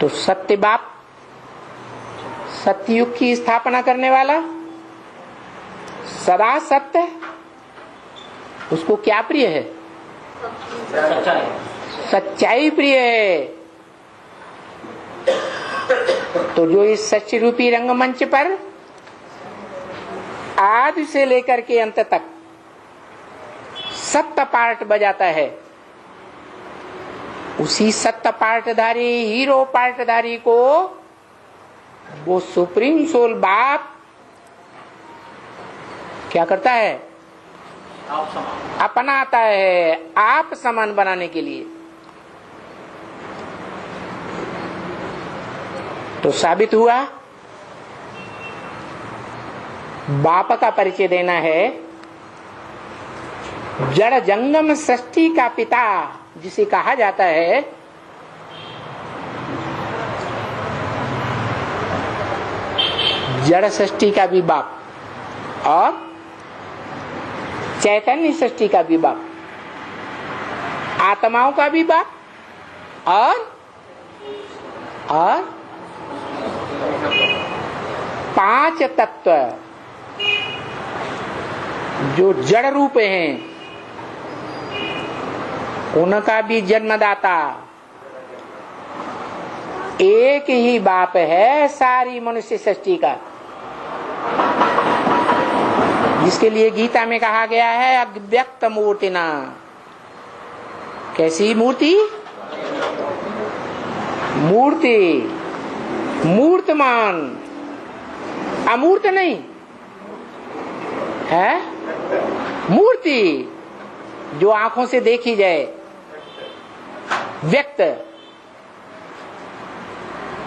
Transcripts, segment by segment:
तो सत्य बाप, सत्ययुग की स्थापना करने वाला, सदा सत्य, उसको क्या प्रिय है? सच्चाई प्रिय है। तो जो इस सच्च रूपी रंगमंच पर आदि से लेकर के अंत तक सत्य पार्ट बजाता है, उसी सत्य पार्टधारी, हीरो पार्टधारी को वो सुप्रीम सोल बाप क्या करता है? अपनाता है, आप समान बनाने के लिए। तो साबित हुआ बाप का परिचय देना है। जड़ जंगम सृष्टि का पिता जिसे कहा जाता है, जड़ सृष्टि का भी बाप और चैतन्य सृष्टि का भी बाप, आत्माओं का भी बाप और पांच तत्व जो जड़ रूप हैं उनका भी जन्मदाता एक ही बाप है सारी मनुष्य सृष्टि का, जिसके लिए गीता में कहा गया है अव्यक्त मूर्तिना। कैसी मूर्ति? मूर्ति, मूर्तमान, अमूर्त नहीं है, मूर्ति जो आंखों से देखी जाए, व्यक्त,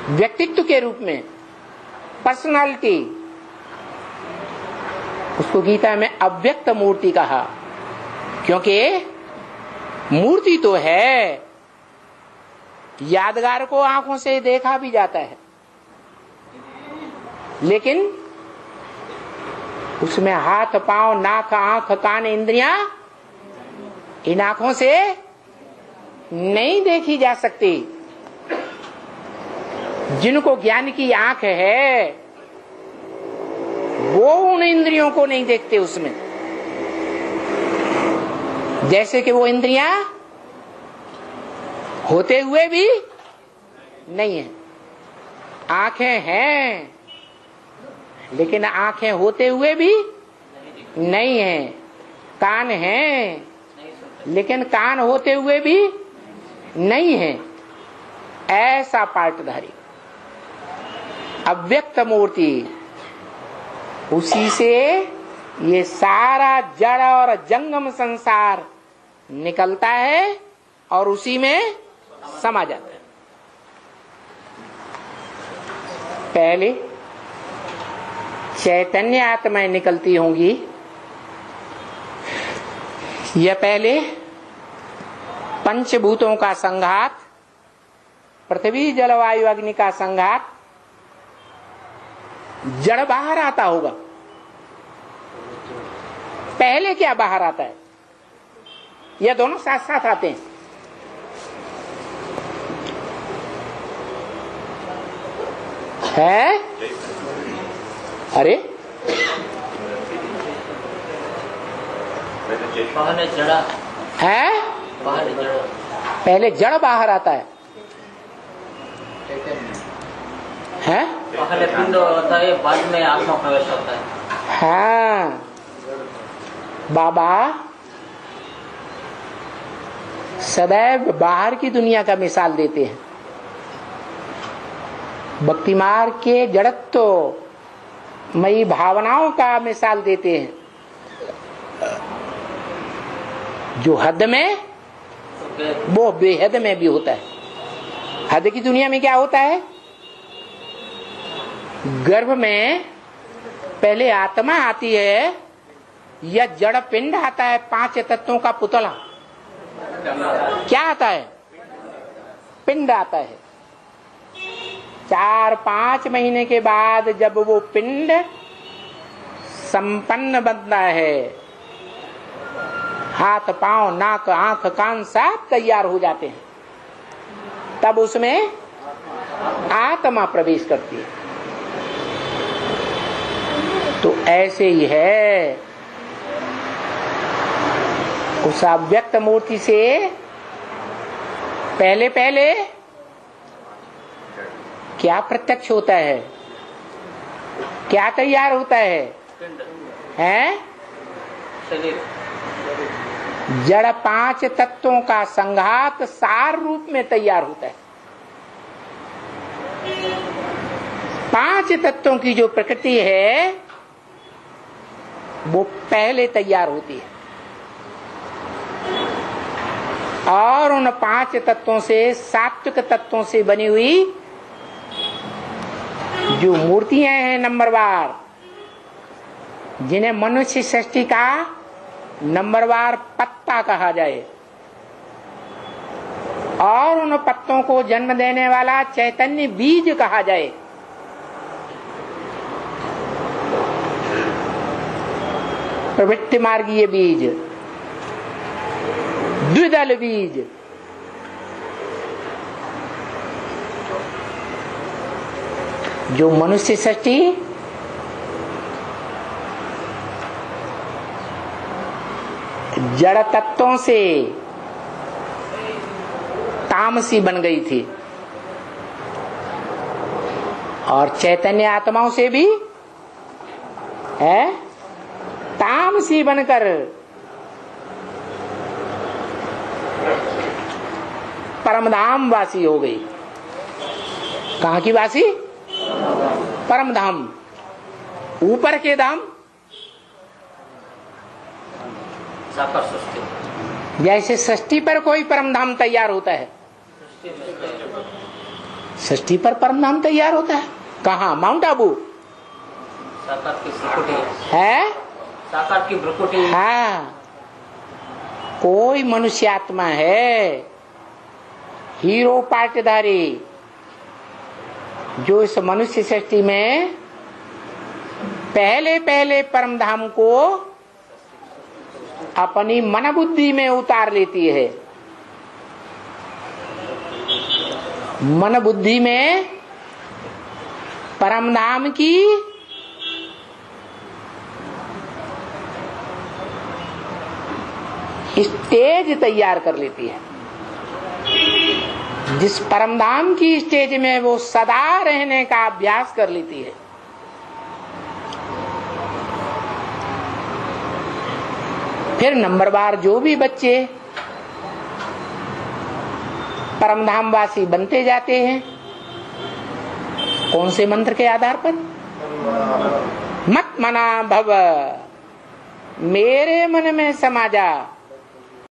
व्यक्तित्व के रूप में, पर्सनालिटी, उसको गीता में अव्यक्त मूर्ति कहा। क्योंकि मूर्ति तो है, यादगार को आंखों से देखा भी जाता है, लेकिन उसमें हाथ, पांव, नाक, आंख, कान, इंद्रियां, इन आंखों से नहीं देखी जा सकती। जिनको ज्ञान की आंख है वो उन इंद्रियों को नहीं देखते उसमें, जैसे कि वो इंद्रियां होते हुए भी नहीं है। आंखें हैं लेकिन आंखें होते हुए भी नहीं है, कान हैं लेकिन कान होते हुए भी नहीं है। ऐसा पार्टधारी अव्यक्त मूर्ति, उसी से ये सारा जड़ और जंगम संसार निकलता है और उसी में समा जाता है। पहले चैतन्य आत्माएं निकलती होंगी, यह पहले पंचभूतों का संघात, पृथ्वी जलवायु अग्नि का संघात, जड़ बाहर आता होगा। पहले क्या बाहर आता है? यह दोनों साथ साथ आते हैं। है? अरे पहले जड़ा है, पहले जड़ बाहर आता है। पहले पिंड होता है, बाद में आत्मा प्रवेश होता है। हाँ बाबा सदैव बाहर की दुनिया का मिसाल देते हैं। भक्ति मार्ग के जड़त्व मई भावनाओं का मिसाल देते हैं। जो हद में वो बेहद में भी होता है। हद की दुनिया में क्या होता है? गर्भ में पहले आत्मा आती है या जड़ पिंड आता है, पांच तत्वों का पुतला। क्या आता है? पिंड आता है। 4-5 महीने के बाद जब वो पिंड संपन्न बनता है, हाथ, पांव, नाक, आंख, कान सब तैयार हो जाते हैं, तब उसमें आत्मा प्रवेश करती है। तो ऐसे ही है, उस अव्यक्त मूर्ति से पहले पहले क्या प्रत्यक्ष होता है, क्या तैयार होता है? हैं? जड़ 5 तत्वों का संघात सार रूप में तैयार होता है। 5 तत्वों की जो प्रकृति है वो पहले तैयार होती है, और उन 5 तत्वों से, सात्विक तत्वों से बनी हुई जो मूर्तियां हैं नंबरवार, जिन्हें मनुष्य सृष्टि का नंबरवार पत्ता कहा जाए, और उन पत्तों को जन्म देने वाला चैतन्य बीज कहा जाए। प्रवृत्ति मार्गीय बीज, द्विदल बीज, जो मनुष्य सृष्टि जड़ तत्वों से तामसी बन गई थी, और चैतन्य आत्माओं से भी है तामसी बनकर परमधाम वासी हो गई। कहाँ की वासी? परम धाम, ऊपर के धाम। जैसे सृष्टि पर कोई परम धाम तैयार होता है, सृष्टि पर परम धाम तैयार होता है। कहाँ? माउंट आबू है, साकार की भ्रुकुटी। हाँ, कोई मनुष्य आत्मा है हीरो पाटधारी, जो इस मनुष्य सृष्टि में पहले पहले परम धाम को अपनी मन बुद्धि में उतार लेती है। मन बुद्धि में परम धाम की स्टेज तैयार कर लेती है। जिस परमधाम की स्टेज में वो सदा रहने का अभ्यास कर लेती है। फिर नंबरवार जो भी बच्चे परमधामवासी बनते जाते हैं, कौन से मंत्र के आधार पर? मत मना भव, मेरे मन में समा जा,